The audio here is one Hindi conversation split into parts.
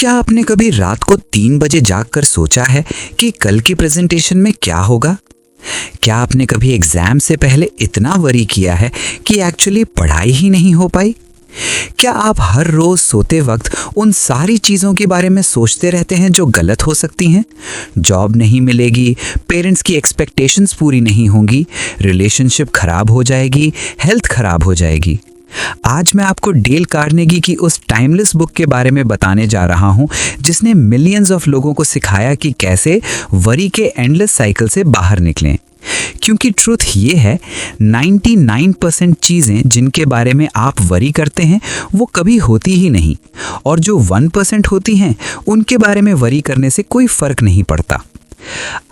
क्या आपने कभी रात को 3 बजे जागकर सोचा है कि कल की प्रेजेंटेशन में क्या होगा? क्या आपने कभी एग्जाम से पहले इतना वरी किया है कि एक्चुअली पढ़ाई ही नहीं हो पाई? क्या आप हर रोज सोते वक्त उन सारी चीज़ों के बारे में सोचते रहते हैं जो गलत हो सकती हैं? जॉब नहीं मिलेगी, पेरेंट्स की एक्सपेक्टेशंस पूरी नहीं होंगी, रिलेशनशिप खराब हो जाएगी, हेल्थ खराब हो जाएगी। आज मैं आपको डेल कार्नेगी की उस टाइमलेस बुक के बारे में बताने जा रहा हूं जिसने मिलियंस ऑफ लोगों को सिखाया कि कैसे वरी के एंडलेस साइकिल से बाहर निकलें। क्योंकि ट्रुथ ये है, 99% चीज़ें जिनके बारे में आप वरी करते हैं वो कभी होती ही नहीं, और जो 1% होती हैं उनके बारे में वरी करने से कोई फ़र्क नहीं पड़ता।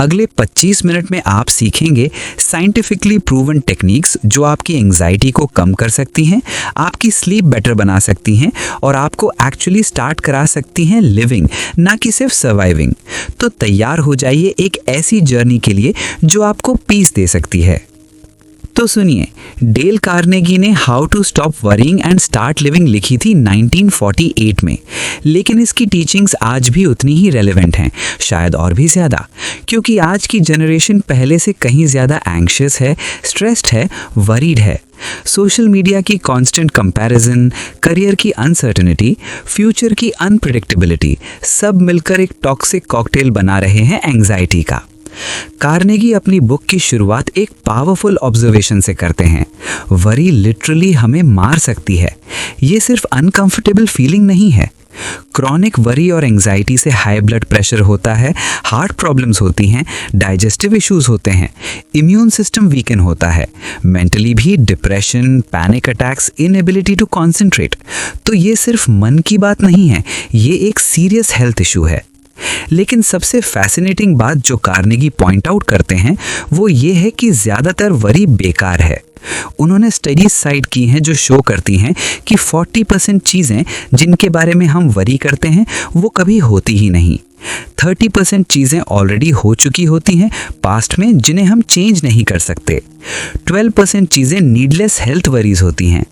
अगले 25 मिनट में आप सीखेंगे साइंटिफिकली प्रूवन टेक्निक्स जो आपकी एंजाइटी को कम कर सकती हैं, आपकी स्लीप बेटर बना सकती हैं और आपको एक्चुअली स्टार्ट करा सकती हैं लिविंग, ना कि सिर्फ सर्वाइविंग। तो तैयार हो जाइए एक ऐसी जर्नी के लिए जो आपको पीस दे सकती है। तो सुनिए, डेल कार्नेगी ने how to stop worrying and start living लिखी थी 1948 में, लेकिन इसकी टीचिंग्स आज भी उतनी ही रेलेवेंट हैं, शायद और भी ज़्यादा, क्योंकि आज की जनरेशन पहले से कहीं ज़्यादा एंग्शियस है, स्ट्रेस्ड है, वरीड है। सोशल मीडिया की कांस्टेंट कंपैरिजन, करियर की अनसर्टेनिटी, फ्यूचर की अनप्रेडिक्टेबिलिटी सब मिलकर एक टॉक्सिक कॉकटेल बना रहे हैं एंजाइटी का। कार्नेगी अपनी बुक की शुरुआत एक पावरफुल ऑब्जर्वेशन से करते हैं। वरी लिटरली हमें मार सकती है। ये सिर्फ अनकंफर्टेबल फीलिंग नहीं है। क्रॉनिक वरी और एंजाइटी से हाई ब्लड प्रेशर होता है, हार्ट प्रॉब्लम्स होती हैं, डाइजेस्टिव इश्यूज होते हैं, इम्यून सिस्टम वीकन होता है, मेंटली भी depression, panic attacks, inability to concentrate. तो ये सिर्फ मन की बात नहीं है, ये एक सीरियस हेल्थ इशू है। लेकिन सबसे फैसिनेटिंग बात जो कार्नेगी पॉइंट आउट करते हैं वो ये है कि ज़्यादातर वरी बेकार है। उन्होंने स्टडीज साइट की हैं जो शो करती हैं कि 40% चीज़ें जिनके बारे में हम वरी करते हैं वो कभी होती ही नहीं। 30% चीज़ें ऑलरेडी हो चुकी होती हैं पास्ट में जिन्हें हम चेंज नहीं कर सकते। 12% चीज़ें नीडलेस हेल्थ वरीज होती हैं।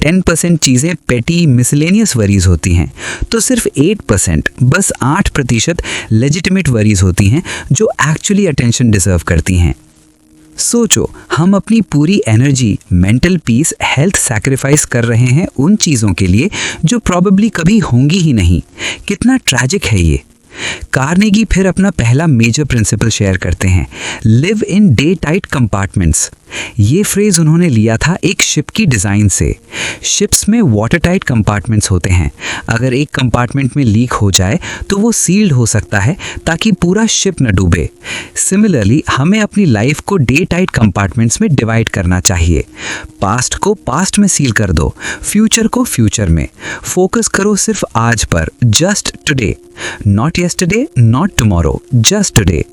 10% चीज़ें पेटी मिसलेनियस वरीज होती हैं। तो सिर्फ 8%, बस 8% लेजिटिमेट वरीज होती हैं जो एक्चुअली अटेंशन डिजर्व करती हैं। सोचो, हम अपनी पूरी energy, mental peace, health sacrifice कर रहे हैं उन चीज़ों के लिए जो प्रॉबेबली कभी होंगी ही नहीं। कितना ट्रैजिक है ये। कार्नेगी फिर अपना पहला मेजर प्रिंसिपल शेयर करते हैं, live in day tight compartments. ये फ्रेज उन्होंने लिया था एक शिप की डिज़ाइन से। शिप्स में वाटर टाइट कंपार्टमेंट्स होते हैं। अगर एक कंपार्टमेंट में लीक हो जाए तो वो सील्ड हो सकता है ताकि पूरा शिप न डूबे। सिमिलरली हमें अपनी लाइफ को डे टाइट कंपार्टमेंट्स में डिवाइड करना चाहिए। पास्ट को पास्ट में सील कर दो, फ्यूचर को फ्यूचर में। फोकस करो सिर्फ आज पर, just today, not yesterday, not tomorrow, just today.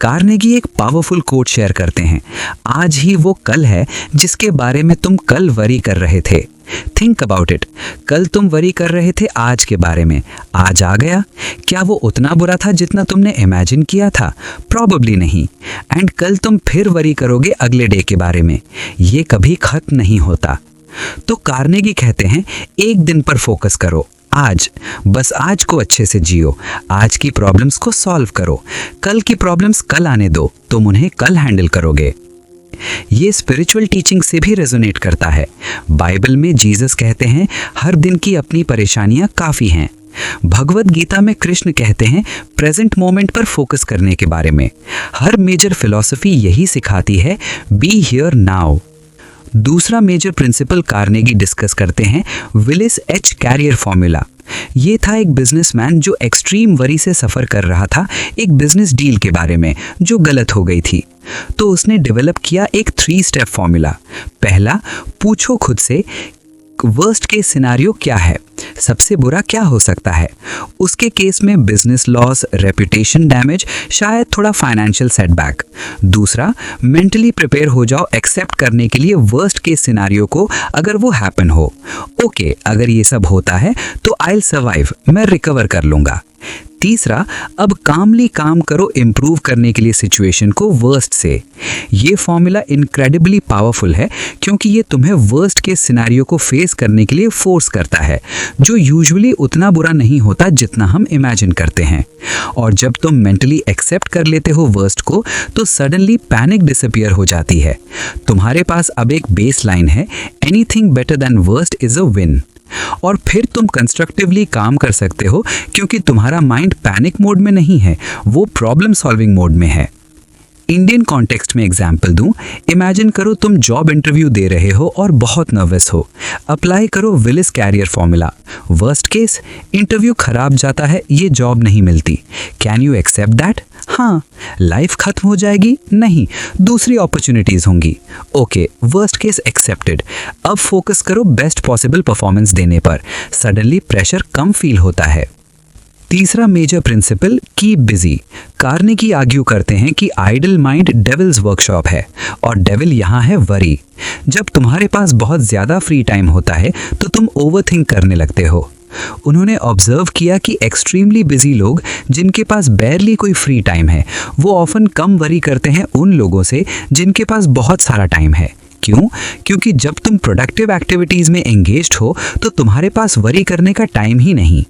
Carnegie एक पावरफुल कोट शेयर करते हैं, आज ही वो कल है जिसके बारे में तुम कल वरी कर रहे थे। Think about it. कल तुम वरी कर रहे थे आज के बारे में, आज आ गया। क्या वो उतना बुरा था जितना तुमने इमेजिन किया था? प्रॉबेबली नहीं। एंड कल तुम फिर वरी करोगे अगले डे के बारे में। ये कभी खत्म नहीं होता। तो कार्नेगी कहते हैं, एक दिन पर फोकस करो, आज, बस आज को अच्छे से जियो। आज की प्रॉब्लम्स को सॉल्व करो। कल की प्रॉब्लम्स कल आने दो, तुम उन्हें कल हैंडल करोगे। ये स्पिरिचुअल टीचिंग से भी रेजोनेट करता है। बाइबल में जीसस कहते हैं, हर दिन की अपनी परेशानियां काफ़ी हैं। भगवत गीता में कृष्ण कहते हैं प्रेजेंट मोमेंट पर फोकस करने के बारे में। हर मेजर फिलॉसफी यही सिखाती है, बी हियर नाउ। दूसरा मेजर प्रिंसिपल कार्नेगी डिस्कस करते हैं, विलिस एच कैरियर फॉर्मूला। ये था एक बिजनेसमैन जो एक्सट्रीम वरी से सफ़र कर रहा था एक बिजनेस डील के बारे में जो गलत हो गई थी। तो उसने डेवलप किया एक 3 स्टेप फॉर्मूला। पहला, पूछो खुद से वर्स्ट केस सिनारियो क्या है, सबसे बुरा क्या हो सकता है। उसके केस में बिजनेस लॉस, रेपुटेशन डैमेज, शायद थोड़ा फाइनेंशियल सेटबैक। दूसरा, मेंटली प्रिपेयर हो जाओ एक्सेप्ट करने के लिए वर्स्ट केस सिनारियो को अगर वो हैपन हो। ओके, अगर ये सब होता है तो आई विल सर्वाइव, मैं रिकवर कर लूँगा। तीसरा, अब कामली काम करो इम्प्रूव करने के लिए सिचुएशन को वर्स्ट से। ये फॉर्मूला इनक्रेडिबली पावरफुल है क्योंकि ये तुम्हें वर्स्ट के सिनेरियो को फेस करने के लिए फोर्स करता है, जो यूजुअली उतना बुरा नहीं होता जितना हम इमेजिन करते हैं। और जब तुम मेंटली एक्सेप्ट कर लेते हो वर्स्ट को, तो सडनली पैनिक डिसअपीयर हो जाती है। तुम्हारे पास अब एक बेस लाइन है, anything better than worst is a win. और फिर तुम कंस्ट्रक्टिवली काम कर सकते हो क्योंकि तुम्हारा माइंड पैनिक मोड में नहीं है, वो प्रॉब्लम सॉल्विंग मोड में है। इंडियन कॉन्टेक्स्ट में एग्जाम्पल दूं, इमेजिन करो तुम जॉब इंटरव्यू दे रहे हो और बहुत नर्वस हो। अप्लाई करो Willis Carrier formula. Worst case, interview खराब जाता है, ये जॉब नहीं मिलती। Can you accept that? हाँ। लाइफ खत्म हो जाएगी? नहीं, दूसरी अपॉर्चुनिटीज होंगी। Okay, worst case accepted. अब फोकस करो बेस्ट पॉसिबल परफॉर्मेंस देने पर। सडनली प्रेशर कम फील होता है। तीसरा major principle, keep busy. Carnegie argue करते हैं कि आइडल माइंड डेविल्स वर्कशॉप है और डेविल यहाँ है वरी। जब तुम्हारे पास बहुत ज़्यादा फ्री टाइम होता है तो तुम ओवरथिंक करने लगते हो। उन्होंने ऑब्जर्व किया कि एक्सट्रीमली बिजी लोग जिनके पास बैरली कोई फ्री टाइम है, वो ऑफन कम वरी करते हैं उन लोगों से जिनके पास बहुत सारा टाइम है। क्यों? क्योंकि जब तुम प्रोडक्टिव एक्टिविटीज़ में एंगेज्ड हो तो तुम्हारे पास वरी करने का टाइम ही नहीं।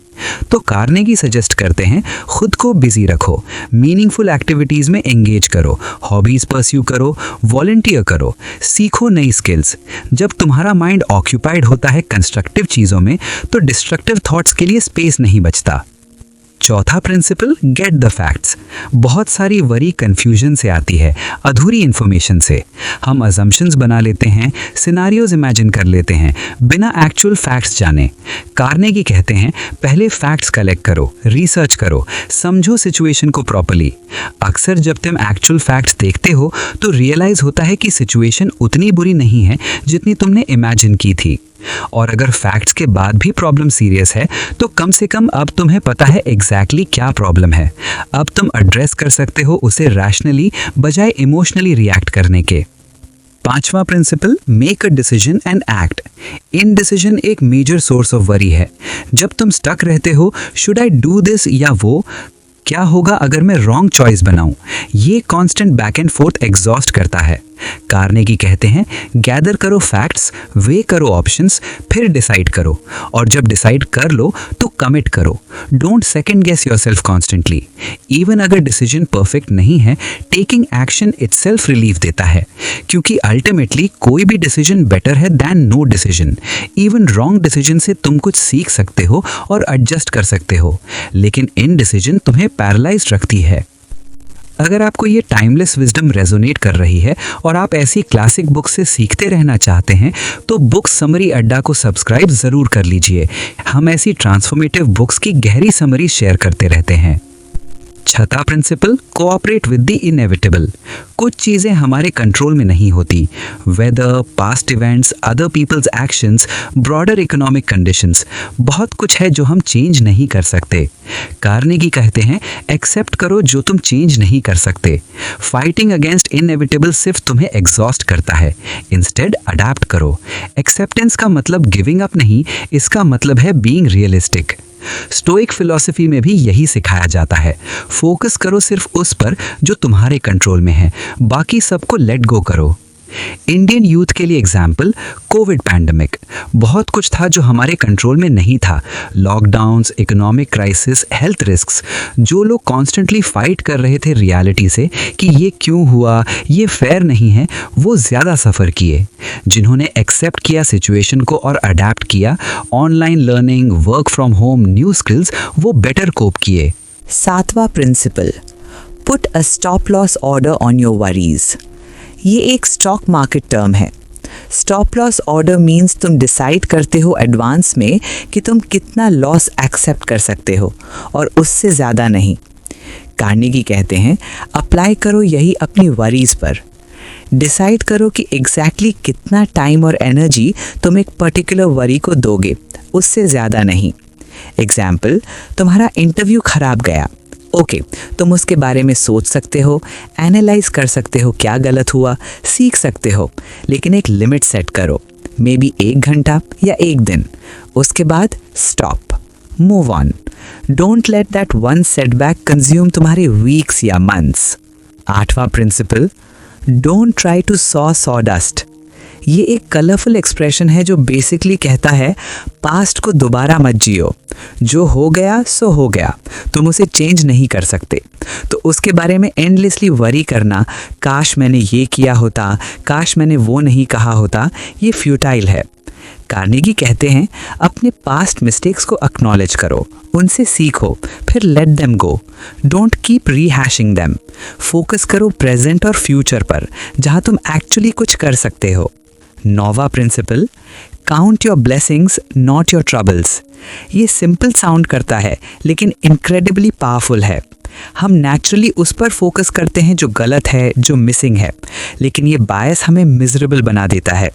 तो कार्नेगी सजेस्ट करते हैं, खुद को बिजी रखो, मीनिंगफुल एक्टिविटीज़ में एंगेज करो, हॉबीज़ परस्यू करो, वॉलंटियर करो, सीखो नई स्किल्स। जब तुम्हारा माइंड ऑक्यूपाइड होता है कंस्ट्रक्टिव चीज़ों में, तो डिस्ट्रक्टिव थॉट्स के लिए स्पेस नहीं बचता। चौथा प्रिंसिपल, गेट द फैक्ट्स। बहुत सारी वरी कंफ्यूजन से आती है, अधूरी इन्फॉर्मेशन से। हम अजम्पशंस बना लेते हैं, सिनारियोज इमेजिन कर लेते हैं बिना एक्चुअल फैक्ट्स जाने। कार्नेगी कहते हैं, पहले फैक्ट्स कलेक्ट करो, रिसर्च करो, समझो सिचुएशन को प्रॉपर्ली। अक्सर जब तुम एक्चुअल फैक्ट्स देखते हो तो रियलाइज होता है कि सिचुएशन उतनी बुरी नहीं है जितनी तुमने इमेजिन की थी। और अगर फैक्ट्स के बाद भी प्रॉब्लम सीरियस है तो कम से कम अब तुम्हें पता है एग्जैक्टली क्या प्रॉब्लम है। अब तुम एड्रेस कर सकते हो उसे रैशनली बजाय इमोशनली रिएक्ट करने के। पांचवा principle, make a decision and act. Indecision एक मेजर सोर्स ऑफ वरी है। जब तुम स्टक रहते हो, शुड आई डू दिस या वो, क्या होगा अगर मैं रॉन्ग चॉइस बनाऊं, ये constant back and fourth exhaust करता है। कार्नेगी कहते हैं, गैदर करो फैक्ट्स, वे करो ऑप्शंस, फिर डिसाइड करो। और जब डिसाइड कर लो तो कमिट करो। Don't second guess yourself constantly. Even अगर डिसीजन परफेक्ट नहीं है, टेकिंग एक्शन इटसेल्फ रिलीफ देता है, क्योंकि अल्टीमेटली कोई भी डिसीजन बेटर है than no decision. Even wrong decision से तुम कुछ सीख सकते हो और एडजस्ट कर सकते हो, लेकिन इनडिसीजन तुम्हें पैरालाइज्ड रखती है। अगर आपको ये टाइमलेस विजडम रेजोनेट कर रही है और आप ऐसी क्लासिक बुक से सीखते रहना चाहते हैं, तो बुक समरी अड्डा को सब्सक्राइब ज़रूर कर लीजिए। हम ऐसी ट्रांसफॉर्मेटिव बुक्स की गहरी समरी शेयर करते रहते हैं। छठा principle, cooperate with the inevitable. कुछ चीज़ें हमारे कंट्रोल में नहीं होती। Weather, past events, other peoples actions, broader economic conditions, बहुत कुछ है जो हम चेंज नहीं कर सकते। कार्नेगी कहते हैं, एक्सेप्ट करो जो तुम चेंज नहीं कर सकते। फाइटिंग अगेंस्ट इनएविटेबल सिर्फ तुम्हें एग्जॉस्ट करता है। इंस्टेड अडैप्ट करो। एक्सेप्टेंस का मतलब गिविंग अप नहीं, इसका मतलब है बीइंग रियलिस्टिक। स्टोइक फिलॉसफी में भी यही सिखाया जाता है। फोकस करो सिर्फ उस पर जो तुम्हारे कंट्रोल में है, बाकी सबको लेट गो करो। इंडियन यूथ के लिए एग्जाम्पल, कोविड पैंडमिक। बहुत कुछ था जो हमारे कंट्रोल में नहीं था। Lockdowns, economic crisis, health risks. जो लोग कॉन्स्टेंटली फाइट कर रहे थे रियलिटी से कि ये क्यों हुआ, ये फेयर नहीं है, वो ज़्यादा सफ़र किए। जिन्होंने एक्सेप्ट किया सिचुएशन को और अडेप्ट किया, online learning, work from home, new skills, वो बेटर कोप किए। सातवां principle, put a stop loss order on your worries. ये एक स्टॉक मार्केट टर्म है। स्टॉप लॉस ऑर्डर मीन्स तुम डिसाइड करते हो एडवांस में कि तुम कितना लॉस एक्सेप्ट कर सकते हो और उससे ज़्यादा नहीं। कार्नेगी कहते हैं, अप्लाई करो यही अपनी वरीज पर। डिसाइड करो कि एग्जैक्टली कितना टाइम और एनर्जी तुम एक पर्टिकुलर वरी को दोगे, उससे ज़्यादा नहीं। एग्जाम्पल, तुम्हारा इंटरव्यू खराब गया। ओके, तुम उसके बारे में सोच सकते हो, एनालाइज कर सकते हो क्या गलत हुआ, सीख सकते हो, लेकिन एक लिमिट सेट करो, मे बी 1 घंटा या 1 दिन। उसके बाद stop, move on. Don't let that one setback consume तुम्हारे वीक्स या मंथ्स। 8वां principle, don't try to saw sawdust. ये एक कलरफुल एक्सप्रेशन है जो बेसिकली कहता है पास्ट को दोबारा मत जियो, जो हो गया सो हो गया, तुम उसे चेंज नहीं कर सकते। तो उसके बारे में एंडलेसली वरी करना, काश मैंने ये किया होता, काश मैंने वो नहीं कहा होता, ये फ्यूटाइल है। कार्नेगी कहते हैं अपने पास्ट मिस्टेक्स को एक्नॉलेज करो, उनसे सीखो, फिर let them go. Don't keep rehashing them. Focus करो प्रेजेंट और फ्यूचर पर, जहां तुम एक्चुअली कुछ कर सकते हो। 9वां principle, count your blessings not your troubles. ये सिंपल साउंड करता है लेकिन इनक्रेडिबली पावरफुल है। हम नेचुरली उस पर फोकस करते हैं जो गलत है, जो मिसिंग है, लेकिन ये बायस हमें मिजरेबल बना देता है।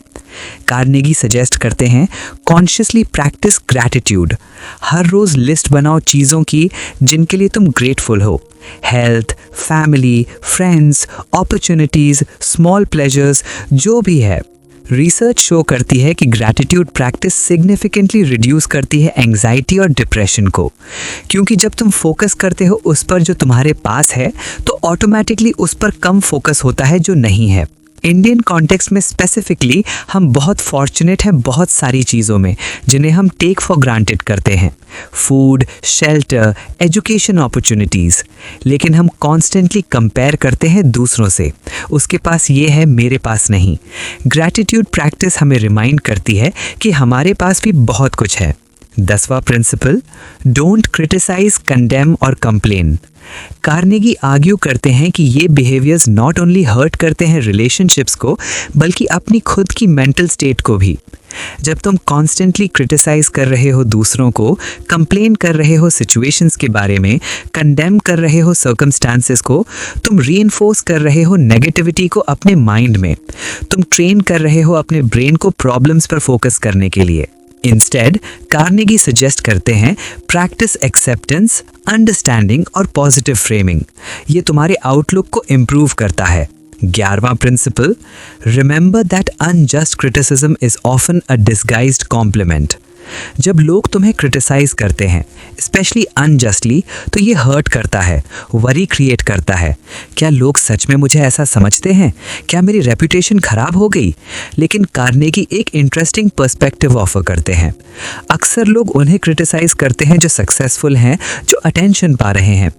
कार्नेगी सजेस्ट करते हैं कॉन्शियसली प्रैक्टिस ग्रैटिट्यूड। हर रोज़ लिस्ट बनाओ चीज़ों की जिनके लिए तुम ग्रेटफुल हो। Health, family, friends, opportunities, small pleasures, जो भी है। रिसर्च शो करती है कि ग्रैटिट्यूड प्रैक्टिस सिग्निफिकेंटली रिड्यूस करती है एंग्जाइटी और डिप्रेशन को, क्योंकि जब तुम फोकस करते हो उस पर जो तुम्हारे पास है तो ऑटोमेटिकली उस पर कम फोकस होता है जो नहीं है। इंडियन कॉन्टेक्स्ट में स्पेसिफिकली हम बहुत फॉर्चुनेट हैं बहुत सारी चीज़ों में जिन्हें हम टेक फॉर ग्रांटेड करते हैं, फूड, शेल्टर, एजुकेशन अपॉर्चुनिटीज़, लेकिन हम कॉन्स्टेंटली कंपेयर करते हैं दूसरों से, उसके पास ये है मेरे पास नहीं। ग्रैटिट्यूड प्रैक्टिस हमें रिमाइंड करती है कि हमारे पास भी बहुत कुछ है। 10वां प्रिंसिपल, डोंट क्रिटिसाइज, कंडेम और कंप्लेन। कार्नेगी आर्ग्यू करते हैं कि ये बिहेवियर्स नॉट ओनली हर्ट करते हैं रिलेशनशिप्स को बल्कि अपनी खुद की मेंटल स्टेट को भी। जब तुम कॉन्स्टेंटली क्रिटिसाइज कर रहे हो दूसरों को, कंप्लेन कर रहे हो सिचुएशंस के बारे में, कंडेम कर रहे हो सर्कमस्टांसेस को, तुम रीइंफोर्स कर रहे हो नेगेटिविटी को अपने माइंड में। तुम ट्रेन कर रहे हो अपने ब्रेन को प्रॉब्लम्स पर फोकस करने के लिए। इंस्टेड कार्नेगी सजेस्ट करते हैं प्रैक्टिस एक्सेप्टेंस, अंडरस्टैंडिंग और पॉजिटिव फ्रेमिंग। ये तुम्हारे आउटलुक को इम्प्रूव करता है। 11वां principle, remember that unjust criticism is often a disguised compliment. जब लोग तुम्हें क्रिटिसाइज करते हैं स्पेशली अनजस्टली तो ये हर्ट करता है, वरी क्रिएट करता है। क्या लोग सच में मुझे ऐसा समझते हैं? क्या मेरी रेपुटेशन खराब हो गई? लेकिन कार्नेगी एक इंटरेस्टिंग पर्सपेक्टिव ऑफर करते हैं। अक्सर लोग उन्हें क्रिटिसाइज करते हैं जो सक्सेसफुल हैं, जो अटेंशन पा रहे हैं।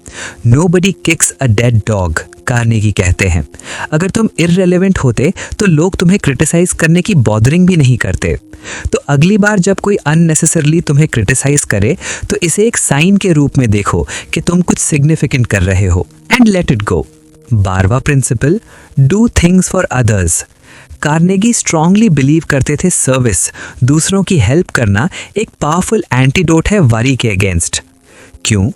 Nobody kicks a dead dog, Carnegie कहते हैं। अगर तुम इररिलेवेंट होते तो लोग तुम्हें क्रिटिसाइज करने की बॉदरिंग भी नहीं करते। तो अगली बार जब कोई अननेसेसरली तुम्हें क्रिटिसाइज करे तो इसे एक साइन के रूप में देखो कि तुम कुछ सिग्निफिकेंट कर रहे हो एंड लेट इट गो। 12वां principle, do things for others. Carnegie strongly believe करते थे सर्विस, दूसरों की हेल्प करना एक पावरफुल एंटीडोट है वरी के अगेंस्ट। क्यों?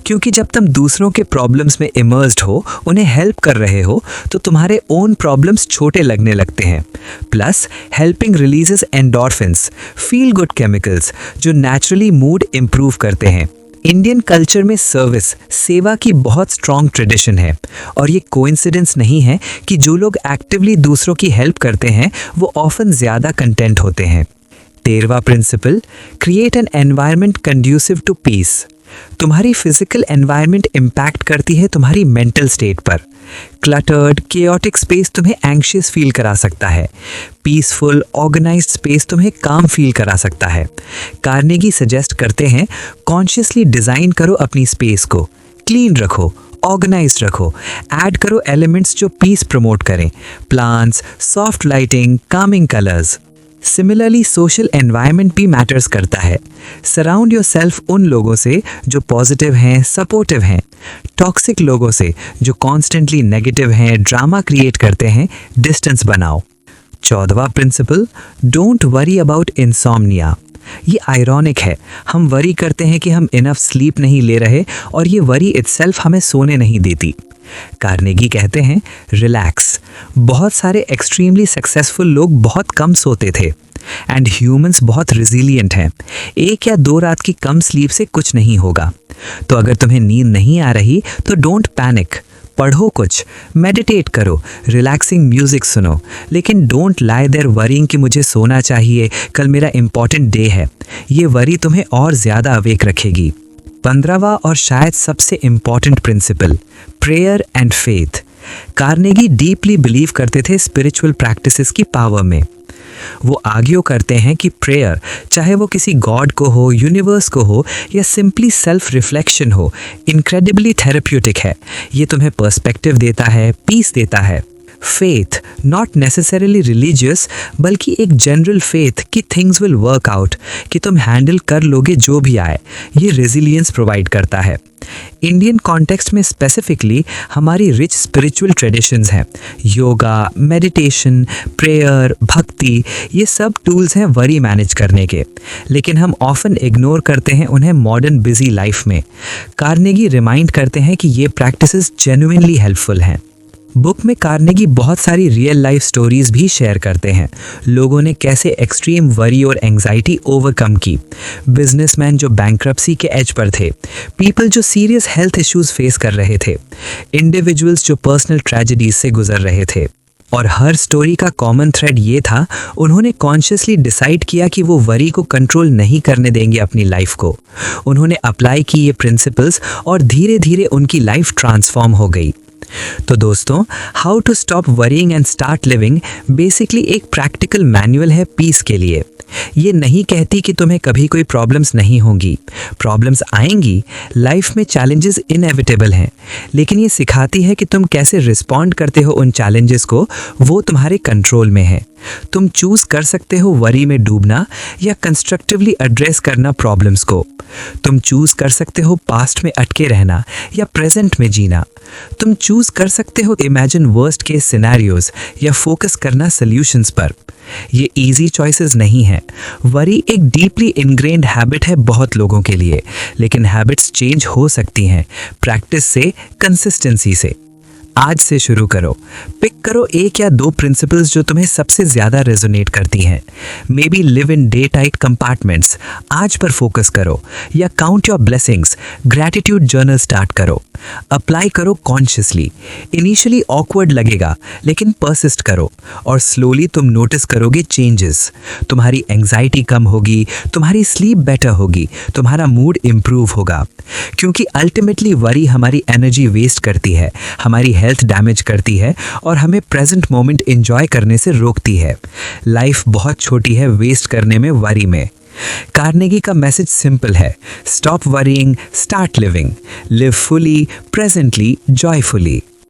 क्योंकि जब तुम दूसरों के प्रॉब्लम्स में इमर्स्ड हो, उन्हें हेल्प कर रहे हो, तो तुम्हारे ओन प्रॉब्लम्स छोटे लगने लगते हैं। Plus helping releases endorphins, feel good chemicals जो नेचुरली मूड इम्प्रूव करते हैं। इंडियन कल्चर में सर्विस, सेवा की बहुत स्ट्रॉन्ग ट्रेडिशन है और ये कोइंसिडेंस नहीं है कि जो लोग एक्टिवली दूसरों की हेल्प करते हैं वो ऑफन ज़्यादा कंटेंट होते हैं। 13वां principle, create an environment conducive to peace. तुम्हारी फिजिकल एनवायरनमेंट इम्पैक्ट करती है तुम्हारी मेंटल स्टेट पर। क्लटर्ड, केओटिक स्पेस तुम्हें एंग्शियस फील करा सकता है। पीसफुल, ऑर्गेनाइज्ड स्पेस तुम्हें काम फील करा सकता है। कार्नेगी सजेस्ट करते हैं कॉन्शियसली डिज़ाइन करो अपनी स्पेस को, क्लीन रखो, ऑर्गेनाइज्ड रखो, ऐड करो एलिमेंट्स जो पीस प्रमोट करें, plants, soft lighting, Kameng colours. Similarly social environment भी मैटर्स करता है। सराउंड योरसेल्फ उन लोगों से जो पॉजिटिव हैं, सपोर्टिव हैं। टॉक्सिक लोगों से जो कॉन्स्टेंटली नेगेटिव हैं, ड्रामा क्रिएट करते हैं, डिस्टेंस बनाओ। 14वां principle, don't worry about insomnia. ये आयरॉनिक है, हम वरी करते हैं कि हम इनफ स्लीप नहीं ले रहे और ये वरी इटसेल्फ हमें सोने नहीं देती। कार्नेगी कहते हैं रिलैक्स। बहुत सारे एक्सट्रीमली सक्सेसफुल लोग बहुत कम सोते थे एंड ह्यूमंस बहुत रिजिलियंट हैं। 1 या 2 रात की कम स्लीप से कुछ नहीं होगा। तो अगर तुम्हें नींद नहीं आ रही तो डोंट पैनिक, पढ़ो कुछ, मेडिटेट करो, रिलैक्सिंग म्यूजिक सुनो, लेकिन डोंट लाई देयर वरीइंग कि मुझे सोना चाहिए, कल मेरा इंपॉर्टेंट डे है। ये वरी तुम्हें और ज़्यादा अवेक रखेगी। 15वां और शायद सबसे important principal, prayer and faith. Carnegie deeply believe करते थे स्पिरिचुअल प्रैक्टिसेस की पावर में। वो आर्ग्यू करते हैं कि प्रेयर, चाहे वो किसी गॉड को हो, यूनिवर्स को हो, या सिंपली सेल्फ रिफ्लेक्शन हो, इनक्रेडिबली थेरेप्यूटिक है। ये तुम्हें पर्सपेक्टिव देता है, पीस देता है। फेथ, नॉट नेसेसरीली रिलीजियस, बल्कि एक जनरल फेथ कि थिंग्स विल वर्क आउट, कि तुम हैंडल कर लोगे जो भी आए। ये रेजिलियंस प्रोवाइड करता है। इंडियन कॉन्टेक्स्ट में स्पेसिफिकली हमारी रिच स्पिरिचुअल ट्रेडिशंस हैं। योगा, मेडिटेशन, प्रेयर, भक्ति, ये सब टूल्स हैं वरी मैनेज करने के, लेकिन हम ऑफन इग्नोर करते हैं उन्हें मॉडर्न बिजी लाइफ में। कार्नेगी रिमाइंड करते हैं कि ये प्रैक्टिसेस जेन्युइनली हेल्पफुल हैं। बुक में कार्नेगी बहुत सारी रियल लाइफ स्टोरीज भी शेयर करते हैं। लोगों ने कैसे एक्सट्रीम वरी और एंग्जाइटी ओवरकम की। बिजनेसमैन जो बैंक्रप्सी के एज पर थे, पीपल जो सीरियस हेल्थ इश्यूज फेस कर रहे थे, इंडिविजुअल्स जो पर्सनल ट्रेजेडीज से गुजर रहे थे। और हर स्टोरी का कॉमन थ्रेड ये था, उन्होंने कॉन्शियसली डिसाइड किया कि वो वरी को कंट्रोल नहीं करने देंगे अपनी लाइफ को। उन्होंने अप्लाई की ये प्रिंसिपल्स और धीरे धीरे उनकी लाइफ ट्रांसफॉर्म हो गई। तो दोस्तों, how to stop worrying and start living basically एक प्रैक्टिकल मैनुअल है पीस के लिए। ये नहीं कहती कि तुम्हें कभी कोई प्रॉब्लम्स नहीं होंगी। प्रॉब्लम्स आएंगी, लाइफ में चैलेंजेस इनएविटेबल हैं, लेकिन ये सिखाती है कि तुम कैसे रिस्पॉन्ड करते हो उन चैलेंजेस को, वो तुम्हारे कंट्रोल में है। तुम चूज कर सकते हो वरी में डूबना या कंस्ट्रक्टिवली एड्रेस करना प्रॉब्लम्स को। तुम चूज कर सकते हो पास्ट में अटके रहना या प्रेजेंट में जीना। तुम चूज कर सकते हो इमेजिन वर्स्ट केस सिनेरियोज या फोकस करना सॉल्यूशंस पर। ये इजी चॉइसेस नहीं है। वरी एक डीपली इनग्रेन्ड हैबिट है बहुत लोगों के लिए, लेकिन हैबिट्स चेंज हो सकती हैं प्रैक्टिस से, कंसिस्टेंसी से। आज से शुरू करो। पिक करो 1 या 2 प्रिंसिपल्स जो तुम्हें सबसे ज़्यादा रेजोनेट करती हैं। May be live in day tight compartments, आज पर फोकस करो, या count your blessings, gratitude journal start करो। अप्लाई करो कॉन्शियसली। इनिशियली ऑकवर्ड लगेगा, लेकिन परसिस्ट करो और स्लोली तुम नोटिस करोगे चेंजेस। तुम्हारी एंग्जाइटी कम होगी, तुम्हारी स्लीप बेटर होगी, तुम्हारा मूड इम्प्रूव होगा। क्योंकि अल्टीमेटली वरी हमारी एनर्जी वेस्ट करती है, हमारी हेल्थ डैमेज करती है और हमें प्रेजेंट मोमेंट एंजॉय करने से रोकती है। लाइफ बहुत छोटी है वेस्ट करने में, वरी में। कार्नेगी का मैसेज सिंपल है, stop worrying, start living, live fully, presently, joyfully.